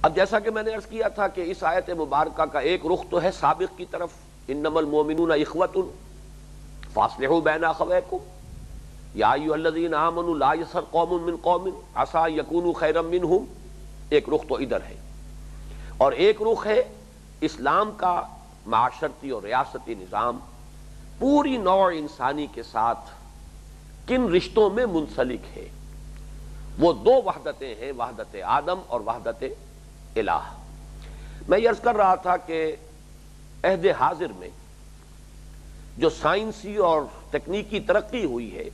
اب جیسا کہ میں نے عرض کیا تھا کہ اس آیت مبارکہ کا ایک رخ تو ہے سابق کی طرف، انما المؤمنون اخوۃ فاصلحوا بین اخویکم یا ایھا الذین آمنوا لا یسخر قوم من قوم عسى ان یکونوا خیرا منہم، ایک رخ تو ادھر ہے، اور ایک رخ ہے اسلام کا معاشرتی اور ریاستی نظام پوری نوع انسانی کے ساتھ کن رشتوں میں منسلک ہے۔ وہ دو وحدتیں ہیں، وحدت آدم اور وحدت الہ۔ میں یہ عرض کر رہا تھا کہ عہد حاضر میں جو سائنسی اور تکنیکی ترقی ہوئی ہے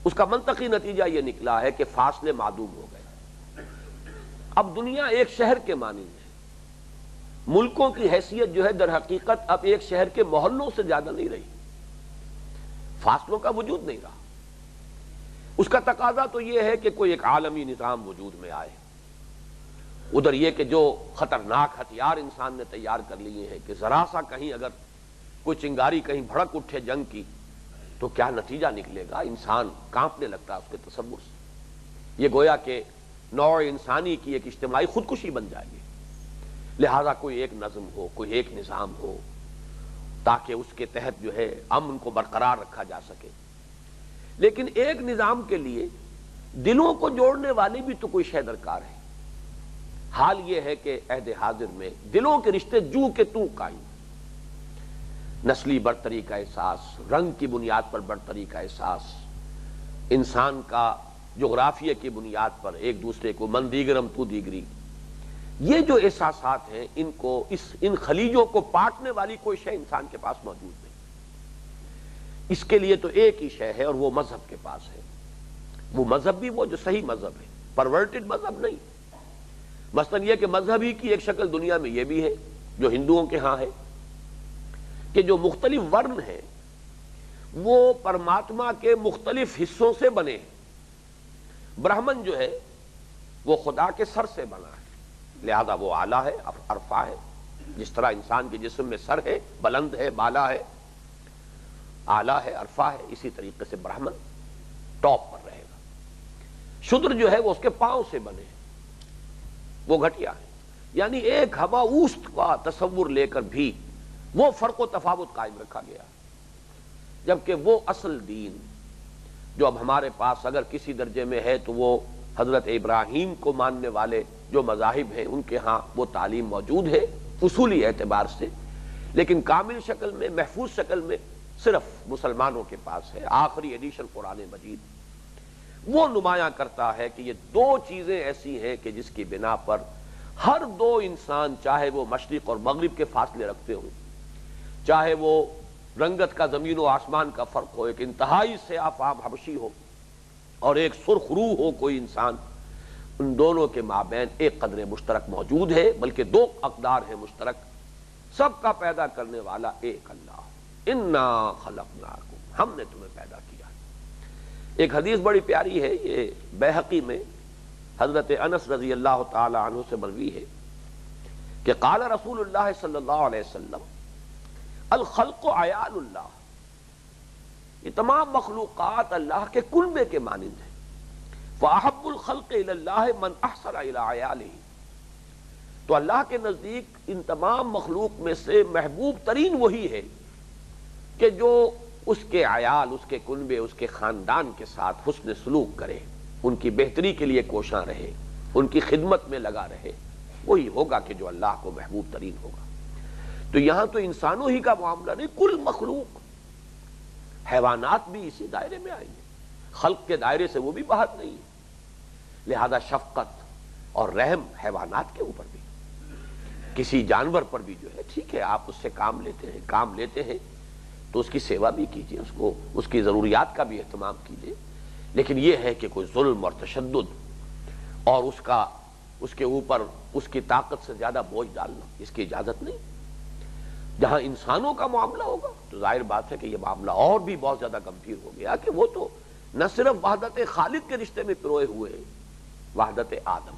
اس کا منطقی نتیجہ یہ نکلا ہے کہ فاصلے معدوم ہو گئے۔ اب دنیا ایک شہر کے مانند ہے، ملکوں کی حیثیت جو ہے در حقیقت اب ایک شہر کے محلوں سے زیادہ نہیں رہی، فاصلوں کا وجود نہیں رہا۔ اس کا تقاضا تو یہ ہے کہ کوئی ایک عالمی نظام وجود میں آئے۔ ادھر یہ کہ جو خطرناک ہتھیار انسان نے تیار کر لیے ہیں کہ ذرا سا کہیں اگر کوئی چنگاری کہیں بھڑک اٹھے جنگ کی تو کیا نتیجہ نکلے گا، انسان کانپنے لگتا ہے اس کے تصور سے۔ یہ گویا کہ نوع انسانی کی ایک اجتماعی خودکشی بن جائے گی۔ لہذا کوئی ایک نظم ہو، کوئی ایک نظام ہو تاکہ اس کے تحت جو ہے امن کو برقرار رکھا جا سکے۔ لیکن ایک نظام کے لیے دلوں کو جوڑنے والی بھی تو کوئی شے درکار ہے۔ حال یہ ہے کہ عہد حاضر میں دلوں کے رشتے جو کے تو قائم، نسلی برتری کا احساس، رنگ کی بنیاد پر برتری کا احساس، انسان کا جغرافیہ کی بنیاد پر ایک دوسرے کو من دیگرم تو دیگری، یہ جو احساسات ہیں ان خلیجوں کو پاٹنے والی کوئی شے انسان کے پاس موجود نہیں۔ اس کے لیے تو ایک ہی شے ہے اور وہ مذہب کے پاس ہے۔ وہ مذہب بھی وہ جو صحیح مذہب ہے، پرورٹڈ مذہب نہیں۔ مثلا یہ کہ مذہب ہی کی ایک شکل دنیا میں یہ بھی ہے جو ہندوؤں کے ہاں ہے کہ جو مختلف ورن ہیں وہ پرماتما کے مختلف حصوں سے بنے ہیں۔ برہمن جو ہے وہ خدا کے سر سے بنا ہے، لہذا وہ اعلیٰ ہے، عرفہ ہے۔ جس طرح انسان کے جسم میں سر ہے، بلند ہے، بالا ہے، اعلیٰ ہے، عرفہ ہے، اسی طریقے سے برہمن ٹاپ پر رہے گا۔ شودر جو ہے وہ اس کے پاؤں سے بنے ہیں، وہ گھٹیا ہے۔ یعنی ایک ہوا اوست کا تصور لے کر بھی وہ فرق و تفاوت قائم رکھا گیا، جبکہ وہ اصل دین جو اب ہمارے پاس اگر کسی درجے میں ہے تو وہ حضرت ابراہیم کو ماننے والے جو مذاہب ہیں ان کے ہاں وہ تعلیم موجود ہے اصولی اعتبار سے، لیکن کامل شکل میں، محفوظ شکل میں صرف مسلمانوں کے پاس ہے۔ آخری ایڈیشن قرآن مجید وہ نمایاں کرتا ہے کہ یہ دو چیزیں ایسی ہیں کہ جس کی بنا پر ہر دو انسان، چاہے وہ مشرق اور مغرب کے فاصلے رکھتے ہوں، چاہے وہ رنگت کا زمین و آسمان کا فرق ہو، ایک انتہائی سیاہ فام حبشی ہو اور ایک سرخ روح ہو کوئی انسان، ان دونوں کے مابین ایک قدر مشترک موجود ہے، بلکہ دو اقدار ہیں مشترک۔ سب کا پیدا کرنے والا ایک اللہ، انا خلقناکم، ہم نے تمہیں پیدا کیا۔ ایک حدیث بڑی پیاری ہے، یہ بیہقی میں حضرت انس رضی اللہ تعالی عنہ سے مروی ہے کہ قال رسول اللہ صلی اللہ علیہ وسلم الخلق عیال اللہ، یہ تمام مخلوقات اللہ کے کلبے کے مانند ہیں۔ فاحب الخلق الی اللہ من احسن الی عیالہ، تو اللہ کے نزدیک ان تمام مخلوق میں سے محبوب ترین وہی ہے کہ جو اس کے عیال، اس کے کنبے، اس کے خاندان کے ساتھ حسن سلوک کرے، ان کی بہتری کے لیے کوشاں رہے، ان کی خدمت میں لگا رہے، وہی ہوگا کہ جو اللہ کو محبوب ترین ہوگا۔ تو یہاں تو انسانوں ہی کا معاملہ نہیں، کل مخلوق، حیوانات بھی اسی دائرے میں آئیں گے، خلق کے دائرے سے وہ بھی باہر نہیں ہے۔ لہذا شفقت اور رحم حیوانات کے اوپر بھی، کسی جانور پر بھی جو ہے، ٹھیک ہے آپ اس سے کام لیتے ہیں تو اس کی سیوا بھی کیجیے، اس کو اس کی ضروریات کا بھی اہتمام کیجیے، لیکن یہ ہے کہ کوئی ظلم اور تشدد اور اس کے اوپر اس کی طاقت سے زیادہ بوجھ ڈالنا، اس کی اجازت نہیں۔ جہاں انسانوں کا معاملہ ہوگا تو ظاہر بات ہے کہ یہ معاملہ اور بھی بہت زیادہ گمبھیر ہو گیا کہ وہ تو نہ صرف وحدت خالق کے رشتے میں پروئے ہوئے ہیں، وحدت آدم